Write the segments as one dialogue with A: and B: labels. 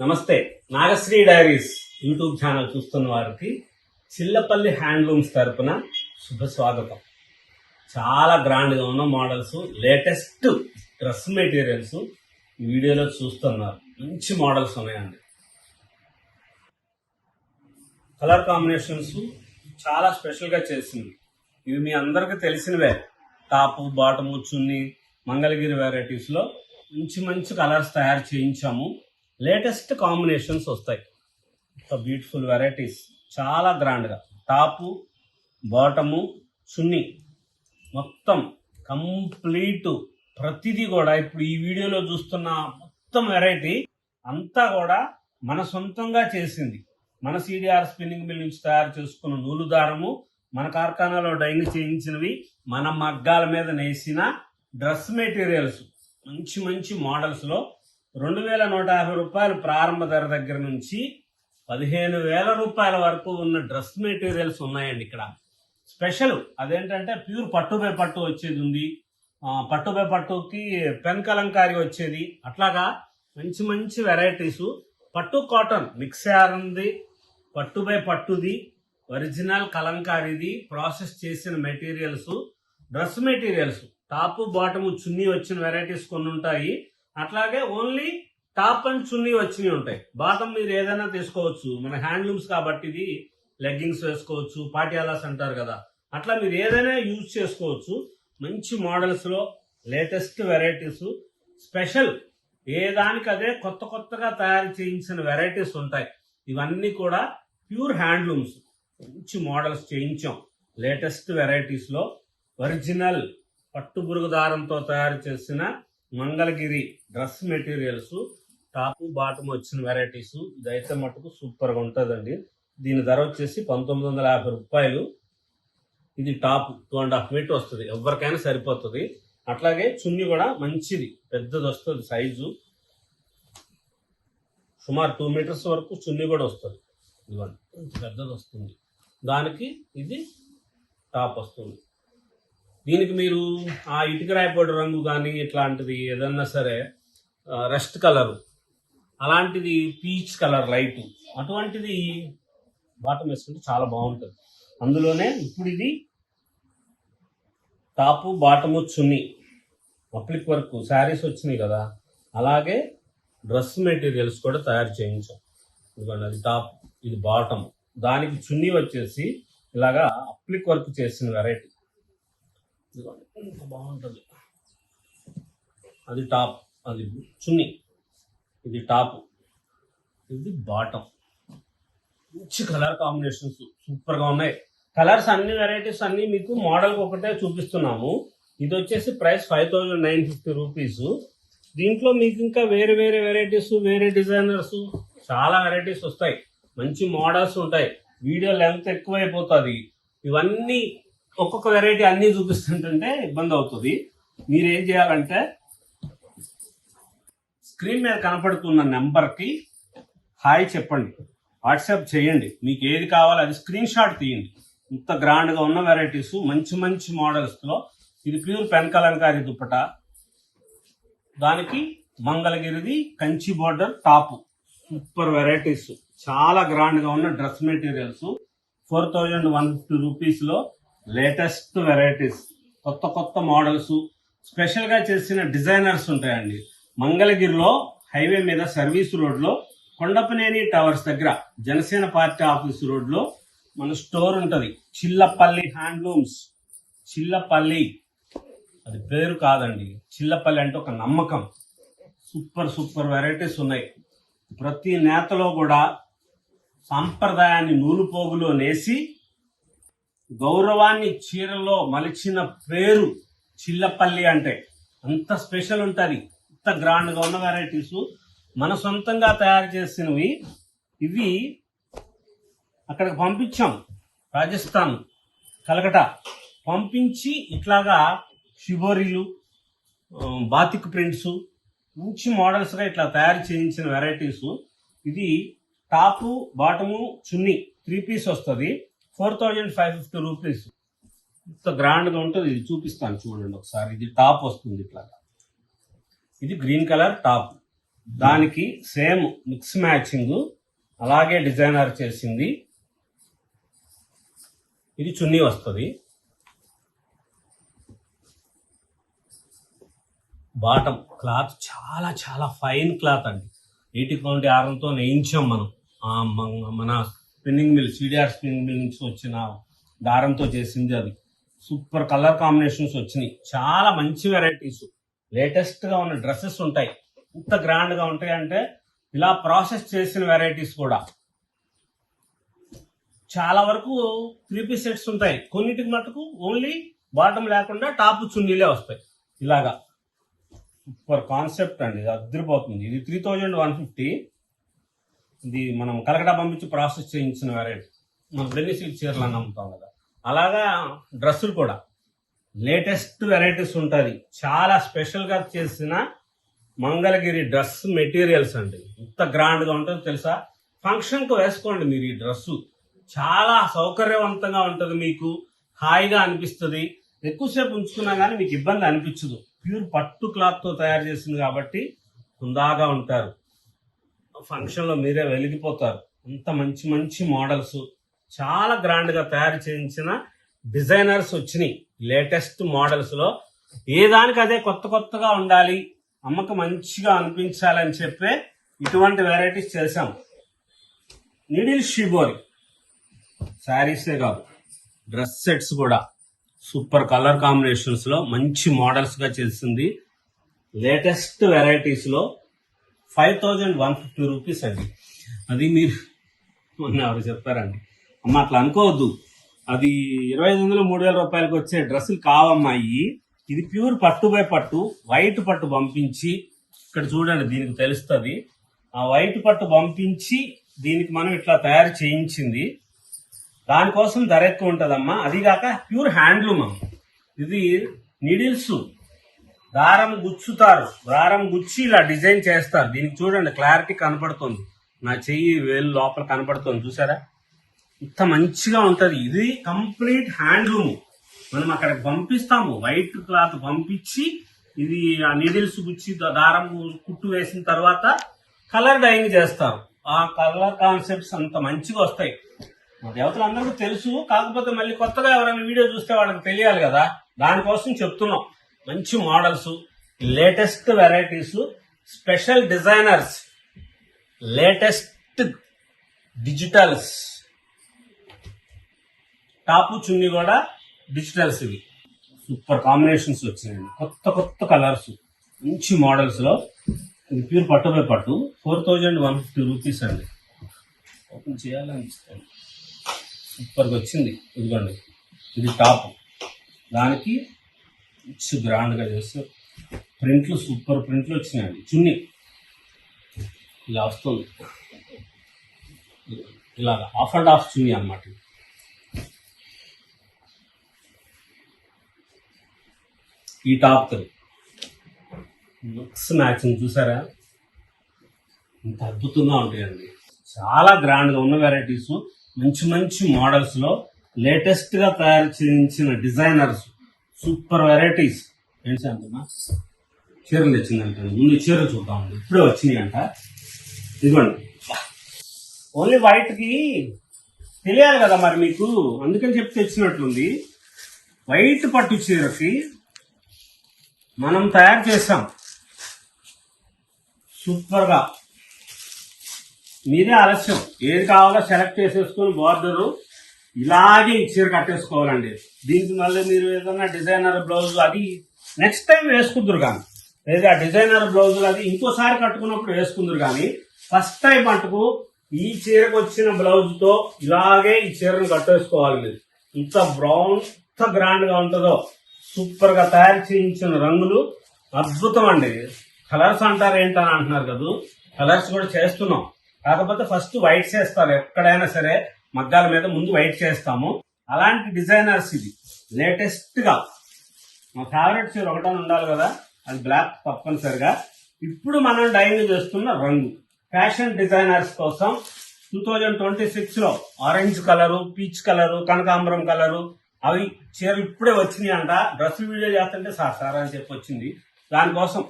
A: నమస్తే. Nagasri diaries YouTube channel చూస్తున్న వారికి చిల్లపల్లి హ్యాండ్లూమ్స్ తరపున శుభ స్వాగతం. చాలా గ్రాండ్గా ఉన్న మోడల్స్, లేటెస్ట్ డ్రెస్ మెటీరియల్స్ ఈ వీడియోలో చూస్తున్నారు. మంచి మోడల్స్ ఉన్నాయండి. కలర్ కాంబినేషన్స్ చాలా స్పెషల్గా చేసింది. ఇవి మీ అందరికీ తెలిసినవే. టాపు, బాటము, చున్నీ, మంగళగిరి వెరైటీస్లో మంచి మంచి కలర్స్ తయారు చేయించాము. లేటెస్ట్ కాంబినేషన్స్ వస్తాయి. బ్యూటిఫుల్ వెరైటీస్, చాలా గ్రాండ్గా టాపు, బాటము, చున్నీ మొత్తం కంప్లీట్ ప్రతిదీ కూడా ఇప్పుడు ఈ వీడియోలో చూస్తున్న మొత్తం వెరైటీ అంతా కూడా మన సొంతంగా చేసింది. మన సిడిఆర్ స్పిన్నింగ్ మిల్ నుంచి తయారు చేసుకున్న నూలు దారము, మన కార్ఖానాలో డైయింగ్ చేయించినవి, మన మగ్గాల మీద నేసిన డ్రెస్ మెటీరియల్స్ మంచి మంచి మోడల్స్లో 2150 రూపాయలు ప్రారంభ ధర దగ్గర నుంచి 15,000 రూపాయల వరకు ఉన్న డ్రెస్ మెటీరియల్స్ ఉన్నాయండి. ఇక్కడ స్పెషల్ అదేంటంటే ప్యూర్ పట్టు బై పట్టు వచ్చేది ఉంది, పట్టు బై పట్టుకి పెన్ కలంకారీ వచ్చేది. అట్లాగా మంచి మంచి వెరైటీసు. పట్టు కాటన్ మిక్స్ ఉంది, పట్టు బై పట్టుది, ఒరిజినల్ కలంకారీది, ప్రాసెస్ చేసిన materials, dress materials, top bottom చున్నీ వచ్చిన వెరైటీస్ కొన్ని ఉంటాయి. అట్లాగే ఓన్లీ టాప్ అండ్ చున్నీ వచ్చినవి ఉంటాయి. బాటం మీరు ఏదైనా తీసుకోవచ్చు. మన హ్యాండ్లూమ్స్ కాబట్టి ఇది లెగ్గింగ్స్ వేసుకోవచ్చు, పాటియాలాస్ అంటారు కదా, అట్లా మీరు ఏదైనా యూజ్ చేసుకోవచ్చు. మంచి మోడల్స్లో లేటెస్ట్ వెరైటీస్, స్పెషల్ ఏ దానికి అదే కొత్త కొత్తగా తయారు చేయించిన వెరైటీస్ ఉంటాయి. ఇవన్నీ కూడా ప్యూర్ హ్యాండ్లూమ్స్, మంచి మోడల్స్ చేయించాం. లేటెస్ట్ వెరైటీస్లో ఒరిజినల్ పట్టు బురుగు దారంతో తయారు చేసిన Mangalagiri dress materials, top bottom వచ్చిన వెరైటీస్. ఇదైతే మటుకు సూపర్గా ఉంటుందండి. దీని ధర వచ్చేసి 1950 రూపాయలు. ఇది టాప్ 2.5 మీటర్ వస్తుంది, ఎవరికైనా సరిపోతుంది. అట్లాగే చున్నీ కూడా మంచిది, పెద్దది వస్తుంది సైజు, సుమారు 2 మీటర్స్ వరకు చున్నీ కూడా వస్తుంది. ఇదిగోండి పెద్దది వస్తుంది. దానికి ఇది టాప్ వస్తుంది. దీనికి మీరు ఆ ఇటుక రాయపొడి రంగు కానీ ఇట్లాంటిది ఏదన్నా సరే, రస్ట్ కలరు అలాంటిది, పీచ్ కలర్ లైట్ అటువంటిది బాటం వేసుకుంటే చాలా బాగుంటుంది. అందులోనే ఇప్పుడు ఇది టాపు బాటము చున్నీ అప్లిక్ వర్క్ శారీస్ వచ్చినాయి కదా, అలాగే డ్రెస్ మెటీరియల్స్ కూడా తయారు చేయించాం. ఇదిగోండి అది టాప్, ఇది బాటమ్, దానికి చున్నీ వచ్చేసి ఇలాగా అప్లిక్ వర్క్ చేసిన వెరైటీ. బాగుంటుంది. అది టాప్, అది చున్నీ, ఇది టాప్, ఇది బాటమ్. మంచి కలర్ కాంబినేషన్స్ సూపర్గా ఉన్నాయి. కలర్స్ అన్ని వెరైటీస్ అన్ని మీకు మోడల్ ఒకటే చూపిస్తున్నాము. ఇది వచ్చేసి ప్రైస్ 5,950 రూపీస్. దీంట్లో మీకు ఇంకా వేరే వేరే వెరైటీస్, వేరే డిజైనర్స్, చాలా వెరైటీస్ వస్తాయి. మంచి మోడల్స్ ఉంటాయి. వీడియో లెంత్ ఎక్కువైపోతుంది. ఇవన్నీ ఒక్కొక్క వెరైటీ అన్నీ చూపిస్తుంటే ఇబ్బంది అవుతుంది. మీరేం చేయాలంటే స్క్రీన్ మీద కనపడుతున్న నెంబర్కి హాయ్ చెప్పండి, వాట్సాప్ చేయండి. మీకు ఏది కావాలో అది స్క్రీన్ షాట్ తీయండి. ఇంత గ్రాండ్గా ఉన్న వెరైటీస్, మంచి మంచి మోడల్స్లో. ఇది ప్యూర్ పెన్ కలంకారీ దుప్పట, దానికి మంగళగిరిది Kanchi border top. Super varieties, చాలా గ్రాండ్గా ఉన్న డ్రెస్ మెటీరియల్స్. 4,150 రూపీస్లో లేటెస్ట్ వెరైటీస్, కొత్త కొత్త మోడల్స్, స్పెషల్గా చేసిన డిజైనర్స్ ఉంటాయండి. మంగళగిరిలో హైవే మీద సర్వీస్ రోడ్లో కొండపనేని టవర్స్ దగ్గర జనసేన పార్టీ ఆఫీస్ రోడ్లో మన స్టోర్ ఉంటుంది. చిల్లపల్లి హ్యాండ్లూమ్స్. చిల్లపల్లి అది పేరు కాదండి, చిల్లపల్లి అంటే ఒక నమ్మకం. సూపర్ సూపర్ వెరైటీస్ ఉన్నాయి. ప్రతి నేతలో కూడా సాంప్రదాయాన్ని నూలు పోగులో నేసి గౌరవాన్ని చీరలో మలిచిన పేరు చిల్లపల్లి. అంటే అంత స్పెషల్ ఉంటుంది. ఇంత గ్రాండ్గా ఉన్న వెరైటీస్ మన సొంతంగా తయారు చేసినవి. ఇవి అక్కడికి పంపించాం, రాజస్థాన్ కలకటా పంపించి ఇట్లాగా షిబోరీలు, బాతిక్ ప్రింట్స్, మంచి మోడల్స్గా ఇట్లా తయారు చేయించిన వెరైటీస్. ఇది టాపు బాటము చున్నీ 3 పీస్ వస్తుంది. 4,550 రూపీస్. ఇంత గ్రాండ్గా ఉంటుంది. ఇది చూపిస్తాను చూడండి ఒకసారి. ఇది టాప్ వస్తుంది ఇట్లాగా. ఇది గ్రీన్ కలర్ టాప్, దానికి సేమ్ మిక్స్ మ్యాచింగ్ అలాగే డిజైనర్ చేసింది. ఇది చున్నీ వస్తుంది. బాటమ్ క్లాత్ చాలా చాలా ఫైన్ క్లాత్ అండి. 80 కౌంట్ యారంతో నేయించాం మనం. మన spinning mill, CDR spinning mill నుంచి వచ్చిన దారంతో చేసింది అది. సూపర్ కలర్ కాంబినేషన్స్ వచ్చినాయి. చాలా మంచి వెరైటీస్, లేటెస్ట్ గా ఉన్న డ్రెస్సెస్ ఉంటాయి. ఇంత గ్రాండ్ గా ఉంటాయి అంటే ఇలా ప్రాసెస్ చేసిన వెరైటీస్ కూడా. చాలా వరకు 3 పీస్ సెట్స్ ఉంటాయి. కొన్నిటికి మటుకు ఓన్లీ బాటమ్ లేకుండా టాప్ చున్నీలే వస్తాయి. ఇలాగా సూపర్ కాన్సెప్ట్ అండి, అదిరిపోతుంది. ఇది 3150. ఇది మనం కలకటా పంపించి ప్రాసెస్ చేయించిన వెరైటీ. మనం బెనిసిల్ చీరలు అని అమ్ముతాం కదా, అలాగా డ్రెస్సులు కూడా లేటెస్ట్ వెరైటీస్ ఉంటుంది. చాలా స్పెషల్ గా చేసిన మంగళగిరి డ్రెస్ మెటీరియల్స్ అండి. ఎంత గ్రాండ్ గా ఉంటుందో తెలుసా. ఫంక్షన్ కు వేసుకోండి మీరు ఈ డ్రెస్సు. చాలా సౌకర్యవంతంగా ఉంటుంది, మీకు హాయిగా అనిపిస్తుంది. ఎక్కువసేపు ఉంచుకున్నా కానీ మీకు ఇబ్బంది అనిపించదు. ప్యూర్ పట్టు క్లాత్ తో తయారు చేసింది కాబట్టి హుందాగా ఉంటారు. ఫంక్షన్ లో మీరే వెలిగిపోతారు. అంత మంచి మంచి మోడల్స్, చాలా గ్రాండ్ గా తయారు చేయించిన డిజైనర్స్ వచ్చినాయి. లేటెస్ట్ మోడల్స్ లో ఏ దానికి అదే కొత్త కొత్తగా ఉండాలి, అమ్మకు మంచిగా అనిపించాలని చెప్పే ఇటువంటి వెరైటీస్ చేశాం. నీడిల్ షిబోరి శారీసే కాదు, డ్రెస్ సెట్స్ కూడా సూపర్ కలర్ కాంబినేషన్స్ లో మంచి మోడల్స్ గా చేసింది. లేటెస్ట్ వెరైటీస్ లో 5150 రూపీస్ అండి. అది మీరు మొన్న ఎవరు చెప్పారండి, అమ్మ అట్లా అనుకోవద్దు, అది 2500 3000 రూపాయలకు వచ్చే డ్రెస్సులు కావమ్మాయి. ఇది ప్యూర్ పట్టు బై పట్టు, వైట్ పట్టు పంపించి, ఇక్కడ చూడండి దీనికి తెలుస్తుంది. ఆ వైట్ పట్టు పంపించి దీనికి మనం ఇట్లా తయారు చేయించింది. దానికోసం ధర ఎక్కువ ఉంటుందమ్మా. అదిగాక ప్యూర్ హ్యాండ్లూమ్ అమ్మ. ఇది నీడిల్స్ దారం గుచ్చుతారు, దారం గుచ్చి ఇలా డిజైన్ చేస్తారు. దీనికి చూడండి క్లారిటీ కనపడుతుంది, నా చెయ్యి వేలు లోపల కనపడుతుంది చూసారా, ఇంత మంచిగా ఉంటది. ఇది కంప్లీట్ హ్యాండ్లూమ్. మనం అక్కడికి పంపిస్తాము, వైట్ క్లాత్ పంపించి ఇది ఆ నీడిల్స్ గుచ్చి దారం కుట్టు వేసిన తర్వాత కలర్ డైయింగ్ చేస్తారు. ఆ కలర్ కాన్సెప్ట్స్ అంత మంచిగా వస్తాయి. మా దేవతలు అందరికీ తెలుసు, కాకపోతే మళ్ళీ కొత్తగా ఎవరైనా వీడియో చూస్తే వాళ్ళకి తెలియాలి కదా, దానికోసం చెప్తున్నాం. మంచి models, latest varieties, special designers, latest digitals. Top చున్నీ కూడా డిజిటల్స్. ఇవి సూపర్ కాంబినేషన్స్ వచ్చినాయండి, కొత్త కొత్త కలర్స్, మంచి మోడల్స్ లో. ఇది ప్యూర్ పట్టు బై పట్టు, 4150 రూపీస్ అండి. ఓపెన్ చేయాలనిపిస్తుంది, సూపర్గా వచ్చింది. ఇదిగోండి ఇది టాప్, దానికి మంచి గ్రాండ్ గా చేస్తారు. ప్రింట్లు సూపర్ ప్రింట్లు వచ్చినాయండి. చున్నీ ఇలా వస్తుంది, ఇలాగా హాఫ్ అండ్ హాఫ్ చున్నీ అన్నమాట. ఈ టాప్ మిక్స్ మ్యాచింగ్ చూసారా, ఇంత అద్భుతంగా ఉంటాయండి. చాలా గ్రాండ్ గా ఉన్న వెరైటీస్, మంచి మంచి మోడల్స్ లో లేటెస్ట్ గా తయారు చేయించిన డిజైనర్స్, సూపర్ వెరైటీస్. ఏంటి అంటున్నా, చీరలు తెచ్చిందంట. ముందు చీరలు చూద్దామండి, ఇప్పుడే వచ్చినాయి అంట. ఇదిగోండి, ఓన్లీ వైట్ కి తెలియాలి కదా మరి మీకు, అందుకని చెప్పి తెచ్చినట్లుంది. వైట్ పట్టు చీరకి మనం తయారు చేసాం సూపర్ గా. మీరే ఆలస్యం, ఏది కావాలో సెలెక్ట్ చేసేసుకుని బార్డరు ఇలాగే ఈ చీర కట్టేసుకోవాలండి. దీనికి మళ్ళీ మీరు ఏదైనా డిజైనర్ బ్లౌజ్ అది నెక్స్ట్ టైం వేసుకుందరు కానీ, లేదా డిజైనర్ బ్లౌజులు అది ఇంకోసారి కట్టుకున్నప్పుడు వేసుకుందరు కానీ, ఫస్ట్ టైం మటుకు ఈ చీరకు వచ్చిన బ్లౌజ్ తో ఇలాగే ఈ చీరను కట్టేసుకోవాలి మీరు. ఇంత బ్రౌన్, ఇంత గ్రాండ్ గా ఉంటుందో. సూపర్ గా తయారు చేయించిన రంగులు అద్భుతం అండి. కలర్స్ అంటారు ఏంటని అంటున్నారు కదా, కలర్స్ కూడా చేస్తున్నాం. కాకపోతే ఫస్ట్ వైట్ చేస్తారు ఎక్కడైనా సరే, మగ్గాల మీద ముందు వైట్ చేస్తాము. అలాంటి డిజైనర్స్ ఇది లేటెస్ట్ గా. మా ఫేవరెట్ చీర ఒకటని ఉండాలి కదా, అది బ్లాక్ తప్పనిసరిగా. ఇప్పుడు మనం డైయింగ్ చేస్తున్న రంగు ఫ్యాషన్ డిజైనర్స్ కోసం 2026 లో ఆరెంజ్ కలరు, పీచ్ కలరు, కనకాంబరం కలరు, అవి చీరలు ఇప్పుడే వచ్చినాయి అంట. డ్రెస్ వీడియో చేస్తుంటే సార్ అని చెప్పి వచ్చింది. దానికోసం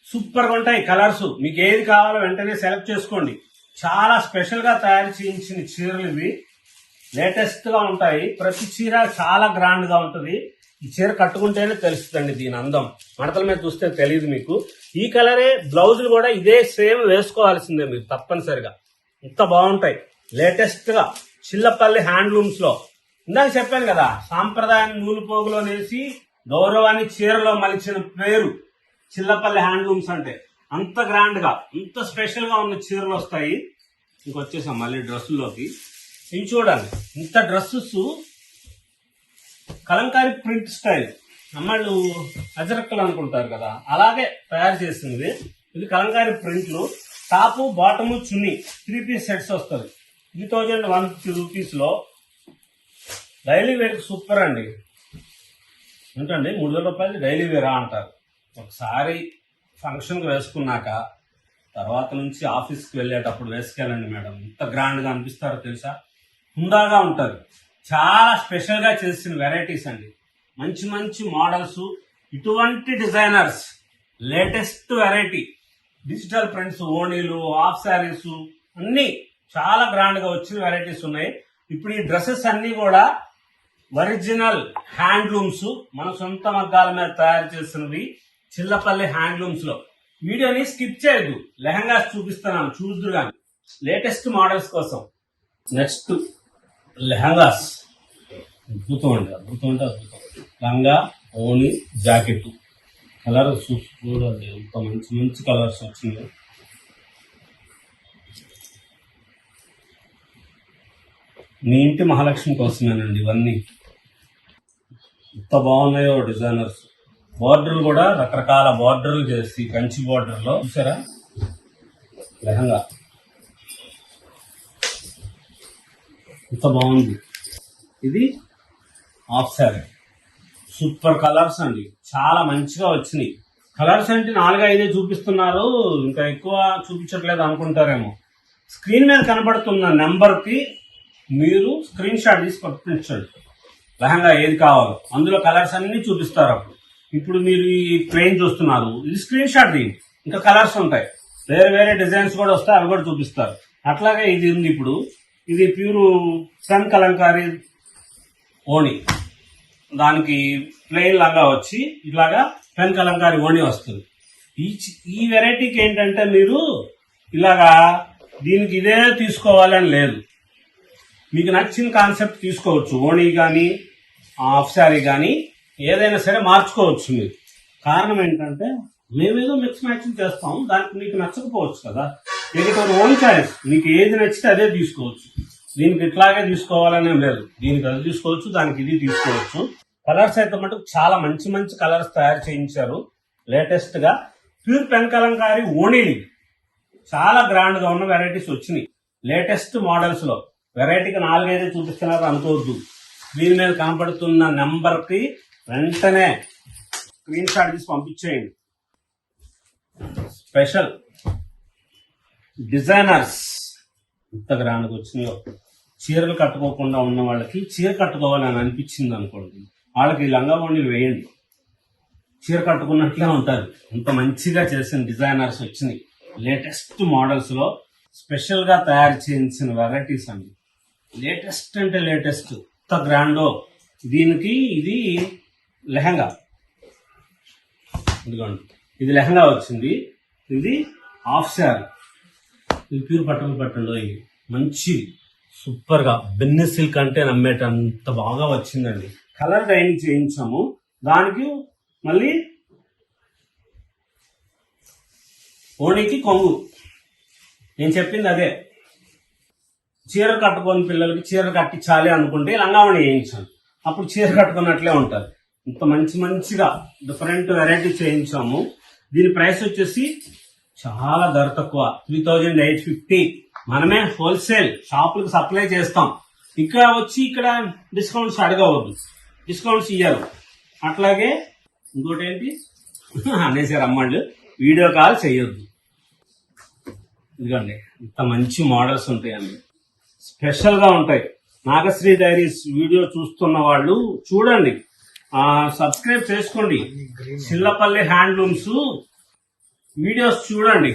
A: సూపర్ గా ఉంటాయి కలర్స్. మీకు ఏది కావాలో వెంటనే సెలెక్ట్ చేసుకోండి. చాలా స్పెషల్ గా తయారు చేయించిన చీరలు ఇవి. లేటెస్ట్ గా ఉంటాయి. ప్రతి చీర చాలా గ్రాండ్ గా ఉంటుంది. ఈ చీర కట్టుకుంటేనే తెలుస్తుందండి దీని అందం. మడతల మీద చూస్తే తెలియదు మీకు. ఈ కలరే బ్లౌజులు కూడా ఇదే సేమ్ వేసుకోవాల్సిందే మీరు తప్పనిసరిగా. ఇంత బాగుంటాయి. లేటెస్ట్ గా చిల్లపల్లి హ్యాండ్లూమ్స్ లో ఇందాక చెప్పాను కదా, సాంప్రదాయాన్ని నూలు పోగులో నేసి గౌరవాన్ని చీరలో మలిచిన పేరు చిల్లపల్లి హ్యాండ్లూమ్స్ అంటే. అంత గ్రాండ్ గా అంత స్పెషల్ గా ఉన్న చీరలు వస్తాయి. ఇంకొచ్చేసాం మళ్ళీ డ్రెస్సుల్లోకి. ఇవి చూడండి, ఇంత డ్రెస్సెస్ కలంకారీ ప్రింట్ స్టైల్. అమ్మాళ్ళు అజరక్కలు అనుకుంటారు కదా, అలాగే తయారు చేసింది. ఇది కలంకారీ ప్రింట్లు. టాపు బాటము చున్నీ 3 పీస్ సెట్స్ వస్తుంది. 3150 రూపీస్ లో డైలీ వేర్ సూపర్ అండి. ఏంటండి 3000 రూపాయలు డైలీ వేరా అంటారు. ఒకసారి ఫంక్షన్కి వేసుకున్నాక తర్వాత నుంచి ఆఫీస్కి వెళ్ళేటప్పుడు వేసుకెళ్ళండి మేడం. ఎంత గ్రాండ్గా అనిపిస్తారో తెలుసా. హుందాగా ఉంటారు. చాలా స్పెషల్గా చేసిన వెరైటీస్ అండి. మంచి మంచి మోడల్స్, ఇటువంటి designers, latest variety, digital prints, ఓణీలు, హాఫ్ శారీస్ అన్నీ చాలా గ్రాండ్గా వచ్చిన వెరైటీస్ ఉన్నాయి. ఇప్పుడు ఈ డ్రెస్సెస్ అన్నీ కూడా ఒరిజినల్ హ్యాండ్లూమ్స్, మన సొంత మగ్గాల మీద తయారు చేసినవి చిల్లపల్లి హ్యాండ్లూమ్స్ లో. వీడియోని స్కిప్ చేయొద్దు. లెహంగాస్ చూపిస్తున్నాను, చూద్దురు కానీ లేటెస్ట్ మోడల్స్ కోసం. నెక్స్ట్ లెహంగాస్. అద్భుతం అండి, అద్భుతం అంటే అద్భుతం. లంగా, ఓణి, జాకెట్ కలర్ చూడండి, ఎంత మంచి మంచి కలర్స్ వచ్చినాయి. మీ ఇంటి మహాలక్ష్మి కోసమేనండి ఇవన్నీ. ఎంత బాగున్నాయో డిజైనర్స్. బార్డర్లు కూడా రకరకాల బార్డర్లు చేసి, కంచి బార్డర్లో చూసారా లెహంగా ఎంత బాగుంది. ఇది హాఫ్ శారీ. సూపర్ కలర్స్ అండి, చాలా మంచిగా వచ్చినాయి. కలర్స్ అంటే 4-5 చూపిస్తున్నారు, ఇంకా ఎక్కువ చూపించట్లేదు అనుకుంటారేమో. స్క్రీన్ మీద కనబడుతున్న నెంబర్కి మీరు స్క్రీన్ షాట్ తీసి పంపించండి. లెహంగా ఏది కావాలో అందులో కలర్స్ అన్ని చూపిస్తారు. అప్పుడు ఇప్పుడు మీరు ఈ ప్లెయిన్ చూస్తున్నారు, ఇది స్క్రీన్ షాట్ తీయండి. ఇంకా కలర్స్ ఉంటాయి, వేరే వేరే డిజైన్స్ కూడా వస్తాయి, అవి కూడా చూపిస్తారు. అట్లాగే ఇది ఉంది. ఇప్పుడు ఇది ప్యూర్ సన్ కలంకారీ ఓణి. దానికి ప్లెయిన్ లాగా వచ్చి ఇలాగా పెన్ కలంకారీ ఓణి వస్తుంది. ఈ వెరైటీకి ఏంటంటే మీరు ఇలాగా దీనికి ఇదే తీసుకోవాలని లేదు. మీకు నచ్చిన కాన్సెప్ట్ తీసుకోవచ్చు. ఓణి కానీ హాఫ్ శారీ కానీ ఏదైనా సరే మార్చుకోవచ్చు మీరు. కారణం ఏంటంటే మేమేదో మిక్స్ మ్యాచింగ్ చేస్తాం, దానికి మీకు నచ్చకపోవచ్చు కదా. మీకు ఓన్ చాయిస్, మీకు ఏది నచ్చితే అదే తీసుకోవచ్చు. దీనికి ఇట్లాగే తీసుకోవాలనేం లేదు. దీనికి అది తీసుకోవచ్చు, దానికి ఇది తీసుకోవచ్చు. కలర్స్ అయితే మటుకు చాలా మంచి మంచి కలర్స్ తయారు చేయించారు. లేటెస్ట్ గా ప్యూర్ పెన్ కలంకారీ ఓణీలు చాలా గ్రాండ్ గా ఉన్న వెరైటీస్ వచ్చినాయి. లేటెస్ట్ మోడల్స్ లో వెరైటీకి 4-5 చూపిస్తున్నారు అనుకోవద్దు. స్క్రీన్ మీద కనపడుతున్న నెంబర్ కి వెంటనే స్క్రీన్ షాట్ తీసి పంపించేయండి. స్పెషల్ డిజైనర్స్ ఎంత గ్రాండ్గా వచ్చినాయో. చీరలు కట్టుకోకుండా ఉన్న వాళ్ళకి చీర కట్టుకోవాలని అనిపించింది అనుకోండి, వాళ్ళకి లంగా ఓణీలు వేయండి, చీర కట్టుకున్నట్లే ఉంటారు. అంత మంచిగా చేసిన డిజైనర్స్ వచ్చినాయి. లేటెస్ట్ మోడల్స్ లో స్పెషల్ గా తయారు చేయించిన వెరైటీస్ అండి. లేటెస్ట్ అంటే లేటెస్ట్, ఎంత గ్రాండో. దీనికి ఇది లెహంగా, ఇదిగోండి ఇది లెహంగా వచ్చింది. ఇది హాఫ్ శారీ, ఇది ప్యూర్ పట్టండి. మంచి సూపర్ గా బెన్ని సిల్క్ అంటే నమ్మేటంత బాగా వచ్చిందండి. కలర్ డైనింగ్ చేయించాము. దానికి మళ్ళీ ఓణికి కొంగు. నేను చెప్పింది అదే. చీర కట్టుకొని పిల్లలకి చీర కట్టించాలి అనుకుంటే లంగావణి చేయించాను, అప్పుడు చీర కట్టుకున్నట్లే ఉంటారు. ఇంత మంచి మంచిగా డిఫరెంట్ వెరైటీ చేయించాము. దీని ప్రైస్ వచ్చేసి చాలా ధర తక్కువ, 3850. మనమే హోల్సేల్ షాపులకు సప్లై చేస్తాం. ఇక్కడ డిస్కౌంట్స్ అడగవద్దు, డిస్కౌంట్స్ ఇయ్యారు. అట్లాగే ఇంకోటి ఏంటి అనేసారు అమ్మాళ్ళు, వీడియో కాల్ చేయొద్దు. ఇదిగోండి ఇంత మంచి మోడల్స్ ఉంటాయండి, స్పెషల్ గా ఉంటాయి. నాగశ్రీ డైరీస్ వీడియో చూస్తున్న వాళ్ళు చూడండి, సబ్స్క్రైబ్ చేసుకోండి. చిల్లపల్లి హ్యాండ్లూమ్స్ వీడియోస్ చూడండి,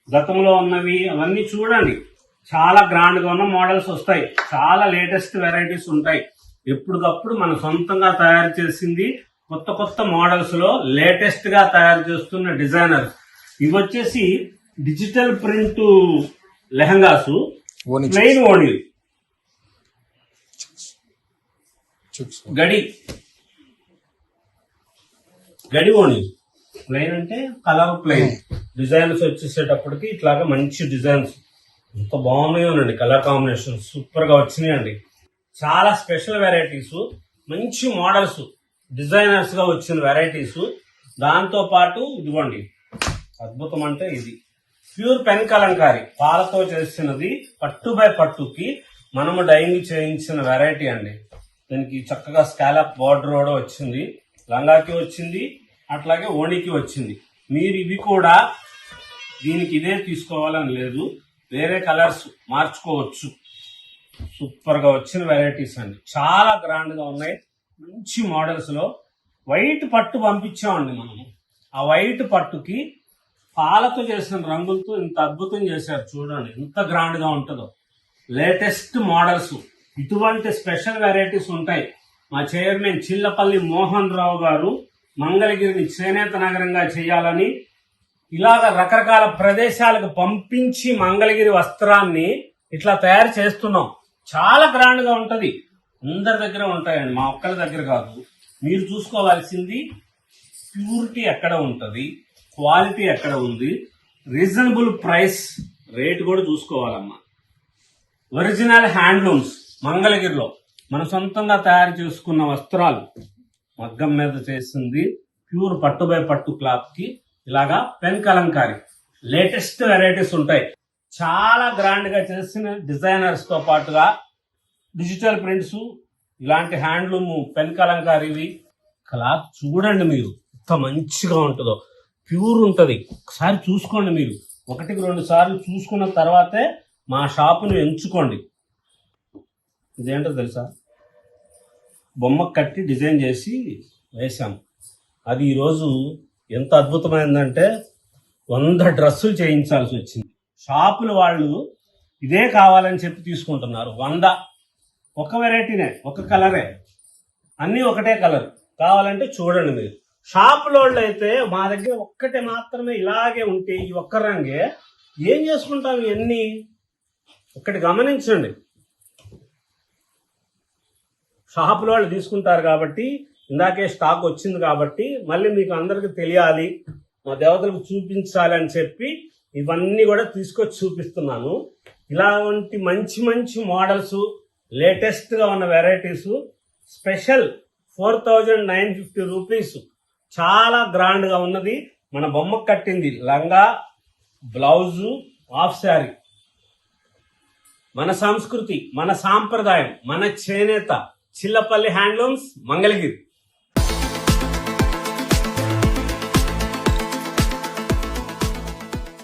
A: గతంలో ఉన్నవి అవన్నీ చూడండి. చాలా గ్రాండ్ గా ఉన్న మోడల్స్ వస్తాయి, చాలా లేటెస్ట్ వెరైటీస్ ఉంటాయి. ఎప్పటికప్పుడు మన సొంతంగా తయారు చేసింది కొత్త కొత్త మోడల్స్ లో లేటెస్ట్ గా తయారు చేస్తున్న డిజైనర్. ఇవి వచ్చేసి డిజిటల్ ప్రింట్ లెహంగాసు, ప్లెయిన్ ఓణి, గడి ఓణి. ప్లెయిన్ అంటే కలర్ ప్లెయిన్, డిజైన్స్ వచ్చేసేటప్పటికి ఇట్లాగా మంచి డిజైన్స్ ఎంత బాగున్నాయోనండి. కలర్ కాంబినేషన్ సూపర్ గా వచ్చినాయండి. చాలా స్పెషల్ వెరైటీస్, మంచి మోడల్స్, డిజైనర్స్ గా వచ్చిన వెరైటీస్. దాంతో పాటు ఇదిగోండి, అద్భుతం అంటే ఇది ప్యూర్ పెన్ కలంకారీ, పాలతో చేసినది, పట్టు బై పట్టుకి మనము డైయింగ్ చేయించిన వెరైటీ అండి. దీనికి చక్కగా స్కాలప్ బార్డర్ కూడా వచ్చింది, లంగాకి వచ్చింది, అట్లాగే ఓణికి వచ్చింది. మీరు ఇవి కూడా దీనికి ఇదే తీసుకోవాలని లేదు, వేరే కలర్స్ మార్చుకోవచ్చు. సూపర్ గా వచ్చిన వెరైటీస్ అండి, చాలా గ్రాండ్ గా ఉన్నాయి. మంచి మోడల్స్ లో వైట్ పట్టు పంపించామండి మనము. ఆ వైట్ పట్టుకి పాలతో చేసిన రంగులతో ఇంత అద్భుతం చేశారు. చూడండి ఎంత గ్రాండ్ గా ఉంటుందో. లేటెస్ట్ మోడల్స్, ఇటువంటి స్పెషల్ వెరైటీస్ ఉంటాయి. మా చైర్మన్ చిల్లపల్లి మోహన్ రావు గారు మంగళగిరిని చేనేత నగరంగా చేయాలని ఇలాగ రకరకాల ప్రదేశాలకు పంపించి మంగళగిరి వస్త్రాన్ని ఇట్లా తయారు చేస్తున్నాం. చాలా గ్రాండ్ గా ఉంటది, అందరి దగ్గర ఉంటాయండి, మా ఒక్కరి దగ్గర కాదు. మీరు చూసుకోవాల్సింది ప్యూరిటీ ఎక్కడ ఉంటది, క్వాలిటీ ఎక్కడ ఉంది, రీజనబుల్ ప్రైస్, రేట్ కూడా చూసుకోవాలమ్మా. ఒరిజినల్ హ్యాండ్లూమ్స్ మంగళగిరిలో మన సొంతంగా తయారు చేసుకున్న వస్త్రాలు, మగ్గం మీద చేసింది, ప్యూర్ పట్టు బై పట్టు క్లాత్ కి ఇలాగా పెన్ కలంకారీ, లేటెస్ట్ వెరైటీస్ ఉంటాయి. చాలా గ్రాండ్ గా చేసిన డిజైనర్స్ తో పాటుగా డిజిటల్ ప్రింట్స్, ఇలాంటి హ్యాండ్లూమ్ పెన్ కలంకారీవి. క్లాత్ చూడండి మీరు ఎంత మంచిగా ఉంటుందో, ప్యూర్ ఉంటది. ఒకసారి చూసుకోండి మీరు, 1-2 సార్లు చూసుకున్న తర్వాతే మా షాపును ఎంచుకోండి. ఇదేంటో తెలుసా, బొమ్మ కట్టి డిజైన్ చేసి వేసాం. అది ఈరోజు ఎంత అద్భుతమైందంటే 100 డ్రెస్సులు చేయించాల్సి వచ్చింది. షాపుల వాళ్ళు ఇదే కావాలని చెప్పి తీసుకుంటున్నారు. 100 ఒక వెరైటీనే, ఒక కలరే, అన్నీ ఒకటే కలర్ కావాలంటే చూడండి మీరు. షాపులో అయితే మా దగ్గర ఒక్కటే మాత్రమే ఇలాగే ఉంటే ఈ ఒక్క రంగే ఏం చేసుకుంటాం ఇవన్నీ. ఒక్కటి గమనించండి, షాపుల వాళ్ళు తీసుకుంటారు కాబట్టి, ఇందాకే స్టాక్ వచ్చింది కాబట్టి మళ్ళీ మీకు అందరికి తెలియాలి, మా దేవతలకు చూపించాలి అని చెప్పి ఇవన్నీ కూడా తీసుకొచ్చి చూపిస్తున్నాను. ఇలాంటి మంచి మంచి మోడల్స్, లేటెస్ట్ గా ఉన్న వెరైటీస్, స్పెషల్ 4950 రూపీస్, చాలా గ్రాండ్ గా ఉన్నది. మన బొమ్మ కట్టింది లంగా, బ్లౌజు, హాఫ్ శారీ. మన సంస్కృతి, మన సాంప్రదాయం, మన చేనేత, చిల్లపల్లి హ్యాండ్లూమ్స్, మంగళగిరి.